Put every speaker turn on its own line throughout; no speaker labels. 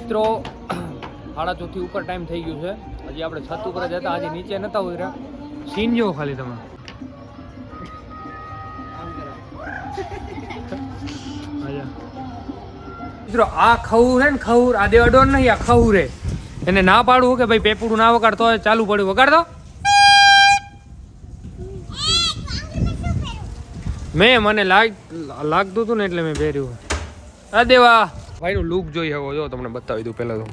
મિત્રો 4:30 ઉપર ટાઈમ થઈ ગયું છે. હજી આપણે છત ઉપર જ હતા, હજી નીચે નતા ઉતર્યા. સીન જો ખાલી તમે મિત્રો. આ ખવું છે ને, ખવું આ દેવાડોર નહીં, આ ખવું રે. એને ના પાડવું કે ભાઈ પેપડું ના વગાડતો હોય, ચાલુ પડ્યું વગાડતો. મને લાગતું હતું ને એટલે મેં પહેર્યું. આ દેવા ભાઈ નું લુક જોઈ શકો, જો તમને બતાવી દઉં પેલા તો.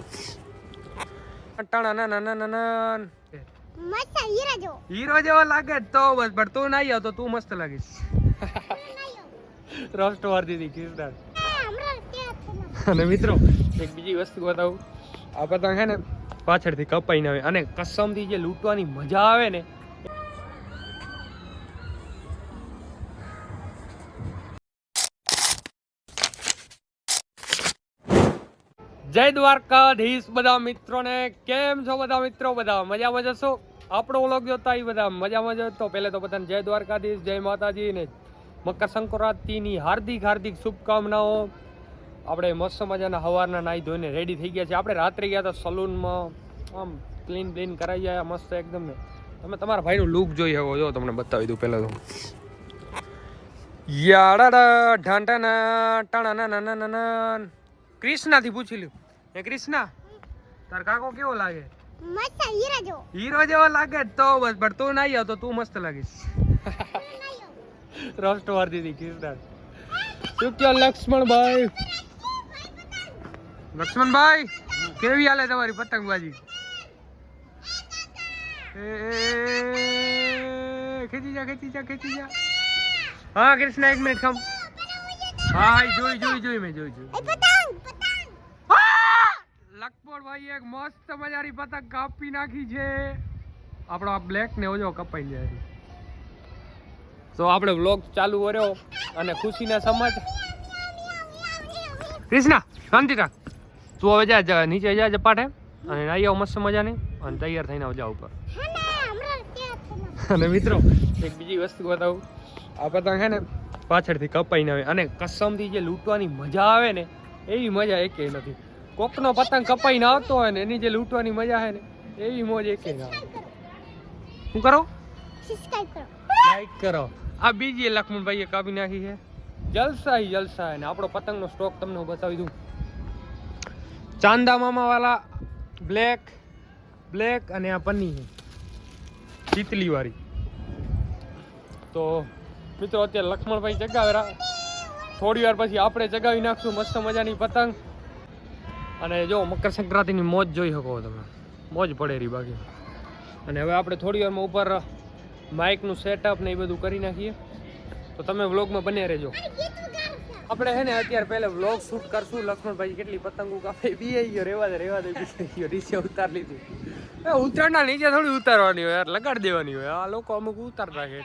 હીરો જેવો લાગે તો બસ, પણ તું ના આવ્યો તો તું મસ્ત લાગીશ. રોસ્ટ વાર દીધી કિરદાર. અને મિત્રો એક બીજી વસ્તુ બતાવું. આ પતંગ છે ને પાછળથી કપાઈ ના આવે, અને કસમથી જે લૂંટવાની મજા આવે ને. જય દ્વારકાધીશ બધા મિત્રોને. કેમ છો બધા મિત્રો? બધા મજામાં જશો? આપણો વ્લોગ જોતા એ બધા મજામાં જ. તો પહેલે તો બધાને જય દ્વારકાધીશ, જય માતાજી ને મકર સંક્રાંતિની હાર્દિક હાર્દિક શુભકામનાઓ. આપણે મસ્ત મજાના સવારના નાહી ધોઈને રેડી થઈ ગયા છે. આપણે રાત્રે ગયા હતા સલૂનમાં, આમ ક્લીન કરાવી જાય મસ્ત એકદમ ને. તમે તમારા ભાઈનું લુક જોઈ શકો, જો તમને બતાવી દઉં પહેલા તો. યાડા ઢાંટાના ટાણા. કૃષ્ણાથી પૂછી લ્યું. એ કૃષ્ણા, તાર કાકો કેવો લાગે?
મસ્ત
હીરો જેવો લાગે તો બસ, પણ તું ના આવ્યો તો તું મસ્ત લાગીશ. રોસ્ટ વાર દીધી કૃષ્ણા. શું કહો લક્ષ્મણભાઈ? લક્ષ્મણભાઈ કેવી હાલે તમારી પતંગબાજી? ખેંચી જા. હા કૃષ્ણા એક મિનિટ ખમ. હા જોઈ મેં જોઈ. લખપતભાઈ એક મસ્ત મજાની પતંગ કાપી નાખી છે. આપણો આ બ્લેક ને ઓજો કપાઈ જાય. તો આપણે વ્લોગ ચાલુ કર્યો અને ખુશીના સમાચાર. કૃષ્ણા શાંતિ રાખ. તું હવે જા નીચે જા જપાટે અને નાઈ આવ મસ્ત મજાની, અને તૈયાર થઈને આવજા ઉપર. અને મિત્રો એક બીજી વસ્તુ બતાવું. આ પતંગ છે ને પાછળથી કપાઈ ના આવે, અને કસમથી જે લૂંટવાની મજા આવે ને એવી મજા એકેય નથી. કોકનો પતંગ કપાઈ ના આવતો હોય ને એની જે લૂંટવાની મજા છે ને એવી મોજ એકેય ના આવે. શું કરો? લાઈક કરો. આ બીજી લક્ષ્મણભાઈએ કાપી નાખી છે. જલસા. ને આપણો પતંગનો સ્ટોક તમને હું બતાવી દઉં. ચાંદા મામા વાળા બ્લેક અને આ પન્ની છે ચીતલી વાળી. તો મિત્રો અત્યારે લક્ષ્મણભાઈ ચગાવેરા, થોડી વાર પછી આપણે ચગાવી નાખશું મસ્ત મજાની પતંગ. અને જો મકર સંક્રાંતિની મોજ જોઈ શકો તમે, મોજ પડે રહી બાકી. અને હવે આપણે થોડી વારમાં ઉપર માઇકનું સેટઅપ ને એ બધું કરી નાખીએ. તો તમે વ્લોગમાં બન્યા રહેજો. આપણે છે ને અત્યારે પહેલા વ્લોગ શૂટ કરશું. લક્ષ્મણભાઈ કેટલી પતંગો કાપે બી ગયો, રેવા દે ગયો. નીચે ઉતાર લીધું. ઉતરના નીચે થોડી ઉતારવાની હોય યાર, લગાડી દેવાની હોય. આ લોકો અમુક ઉતારતા છે.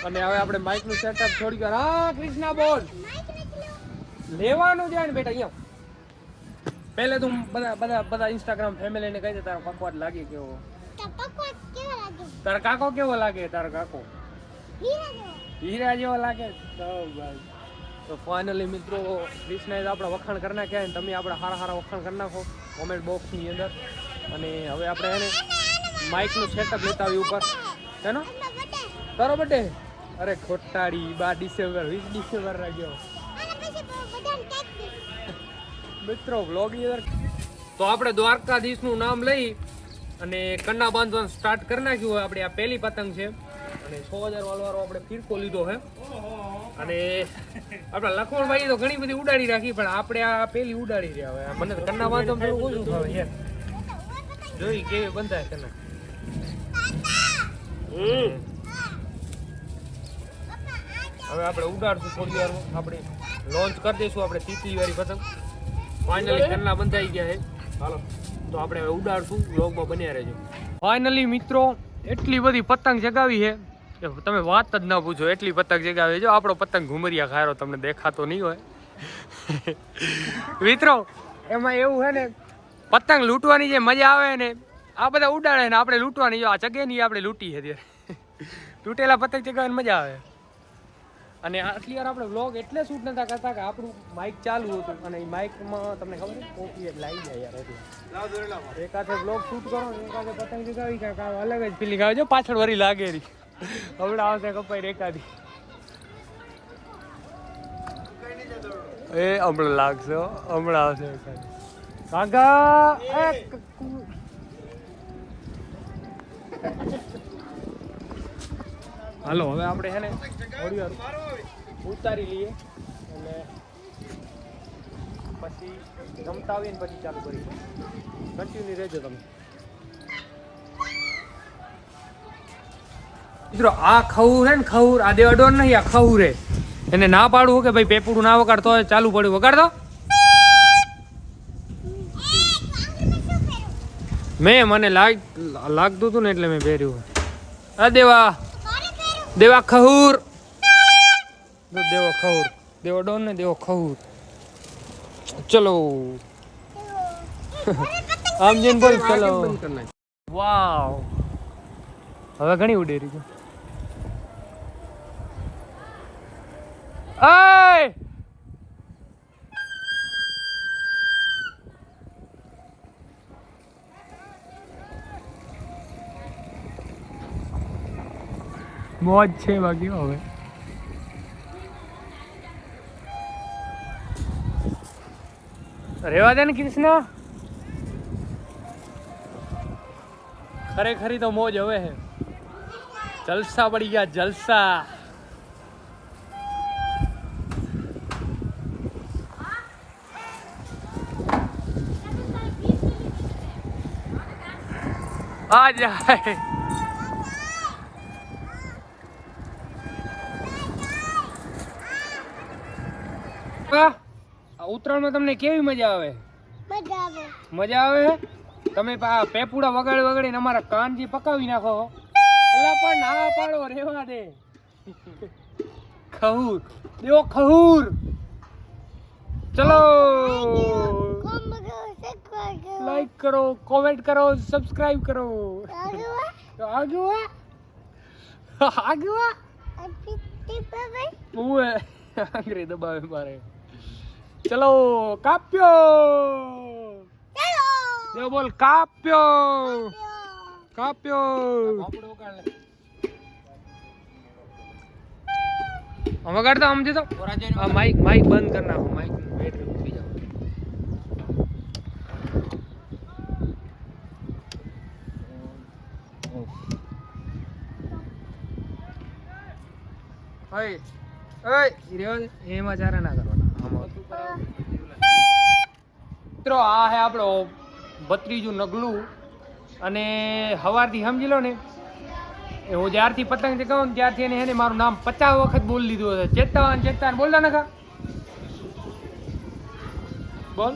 અને હવે આપણે માઇકનું સેટઅપ થોડી વાર. હા કૃષ્ણા બોલ. લેવાનું જાય ને બેટા અહીંયા. પહેલે તું બધા ઇન્સ્ટાગ્રામ ફેમિલીને કહી દે તારો પકવાન લાગે કેવો. તારો કાકો કેવો લાગે? તારો કાકો હીરા જેવો લાગે. તો ભાઈ તો ફાઇનલી મિત્રો કૃષ્ણાએ આપણા વખાણ કરી નાખ્યા ને તમે આપણા સારા વખાણ કરી નાખો કોમેન્ટ બોક્સની અંદર. અને હવે આપણે એને માઇકનું સેટઅપ લેતા આવી ઉપર. એનો તારો બર્થડે? અરે ખોટાડી 12 ડિસેમ્બર 20 ડિસેમ્બર રાખ્યો મિત્રો વ્લોગ ની અંદર. તો આપણે દ્વારકાધીશનું નામ લઈ અને કન્ના બાંધવાનું સ્ટાર્ટ કરી નાખ્યું હોય. આપણે આ પહેલી પતંગ છે અને 6000 વાળો આપણે ફીરકો લીધો છે. અને આપણા લખમણભાઈ તો ઘણી બધી ઉડાડી રાખી, પણ આપણે આ પહેલી ઉડાડી રહ્યા હવે. મને તો કન્ના બાંધવામાં થોડું ઓછું થાય યાર. જોઈ કેવી બંધાય કન્ના. હવે આપણે ઉડાડશું થોડી વારમાં. આપણે લોન્ચ કરી દઈશું આપણે તીતલી વાળી પતંગ. ફાઇનલી કન્ના બંધાઈ ગયા છે. હાલો તો આપણે હવે ઉડાડશું. વ્લોગમાં બન્યા રહેજો. ફાઇનલી મિત્રો એટલી બધી પતંગ જગાવી છે કે તમે વાત જ ના પૂછો. એટલી પતંગ જગાવી. જો આપણો પતંગ ઘુમરિયા ખાયરો તમને દેખાતો નહીં હોય મિત્રો. એમાં એવું છે ને પતંગ લૂંટવાની જે મજા આવે ને આ બધા ઉડાડે ને આપણે લૂંટવાની. જો આ જગે નહીં આપણે લૂંટી છે ત્યારે. તૂટેલા પતંગ ચગાવવાની મજા આવે. અને આટલી વાર આપણે વ્લોગ એટલે શૂટ નતા કરતા કે આપણું માઇક ચાલુ હતું અને એ માઇકમાં તમને ખબર છે કોપીરાઇટ લાગી જાય યાર એટલે એકાથે વ્લોગ શૂટ કરો ને એકાથે પતંગ ચગાવી કાંઈક અલગ જ ફિલિંગ આવે. જો પાછળ વરી લાગે રહી હમણાં આવશે કપાઈ એકાદી એ હમણાં લાગશે હમણાં આવશે એકાદી કાકા હાલો હવે આપણે છે ને થોડી વાર ઉતારી લઈએ અને પછી જમતા આવીને પછી ચાલુ કરીશું. કન્ટિન્યુ રહેજો તમે મિત્રો. આ ખવું છે ને ખવું આ દેવાડોર નહીં આ ખવું રે એને ના પાડવું કે ભાઈ પેપડું ના વગાડતો હોય ચાલુ પડ્યું વગાડતો મેં મને લાગતું હતું ને એટલે મેં પહેર્યું. આ દેવા દેવા ખહુર દેવો ખહુર દેવો ડોન ને દેવો ખહુર. ચલો આમ જઈને બોલ ચલો. વાવ હવે ઘણી ઉડેરી છે. એય મોજ છે બાકી હવે રેવા દે ને કૃષ્ણ. ખરેખરી તો મોજ હવે હે. જલસા પડી ગયા જલસા. આ જાય ઉત્તરાયણમાં તમને કેવી મજા આવે? મજા આવે. તમે પેપુડા વગાડીને અમારા કાનજી પકાવી નાખો એટલે પણ ના પાડો રેવા દે. ખહૂર દેવો ખહૂર. ચલો લાઈક કરો કોમેન્ટ કરો સબસ્ક્રાઇબ કરો. આંગળી દબાવે મારે. ચલો કાપ્યો દેવ બોલ કાપ્યો કાપ્યો. વગાડતા સમજે તો માઇક બંધ કરી નાખો. માઇક બેટરી ઉતરી જાવ. એમાં ચારે ના કરવાના. મિત્રો આ હે આપણો ભત્રીજું નગલું અને સવારથી સમજી લો ને હું જ્યારથી પતંગ ચગાવું ને ત્યારથી એને એને મારું નામ 50 વખત બોલી લીધું હશે. ચેતન બોલતા નકા બોલ.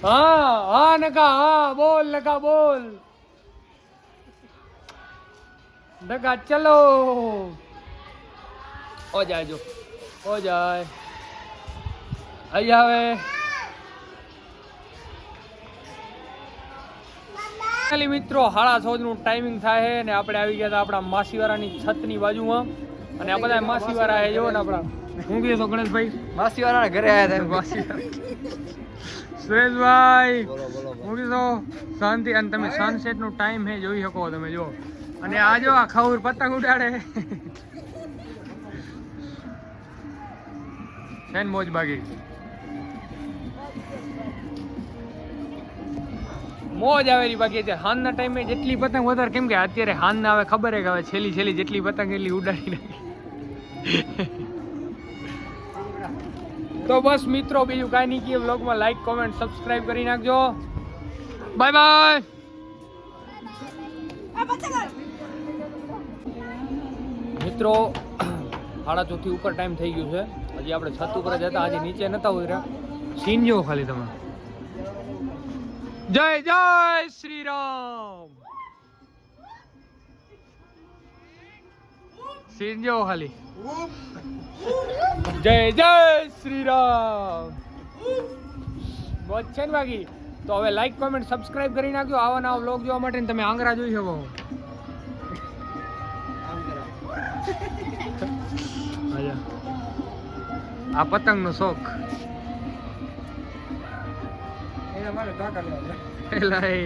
હા નકા હા બોલ નકા બોલ નકા. ચલો ઓ જાય જો ઓ જાય અહીંયા હવે મિત્રો 6:30 નું ટાઈમિંગ થાય છે ને આપણે આવી ગયા હતા આપણા માસીવાળાની છતની બાજુમાં અને આ બધા માસીવાળા છે. જો ને આપણા હું કીધું તો ગણેશભાઈ માસીવાળાના ઘરે આવ્યા હતા. સુરેશભાઈ હું કીધું શાંતિ અને તમે સનસેટ નો ટાઈમ છે જોઈ શકો તમે જો. અને આ જો આ ખવર પતંગ ઉડાડે છે મોજ બાકી મોજ આવેલી બાકી છે. હાનના ટાઈમે જેટલી પતંગ વધારે કેમ કે અત્યારે હાન ના આવે ખબર હે કે હવે છેલ્લી જેટલી પતંગ એટલી ઉડાડી નાખી. તો બસ મિત્રો બીજું કાંઈ નહીં કે વ્લોગમાં લાઈક કોમેન્ટ સબસ્ક્રાઇબ કરી નાખજો. Bye bye. મિત્રો 4:30 ઉપર ટાઈમ થઈ ગયું છે. હજી આપણે છત ઉપર જ હતા. આજે નીચે નતા ઉતર્યા. સીન જો ખાલી તમે. જય જય શ્રી રામ. સીન જો ખાલી. જય જય શ્રી રામ. મોજ છે ને બાકી. તો હવે લાઈક કોમેન્ટ સબસ્ક્રાઇબ કરી નાખજો. આવા નવા વ્લોગ જોવા માટે તમે આંગરા જોઈ શકો. આ પતંગનો શોખ
એના માટે ટાકા લેવા
એલા એ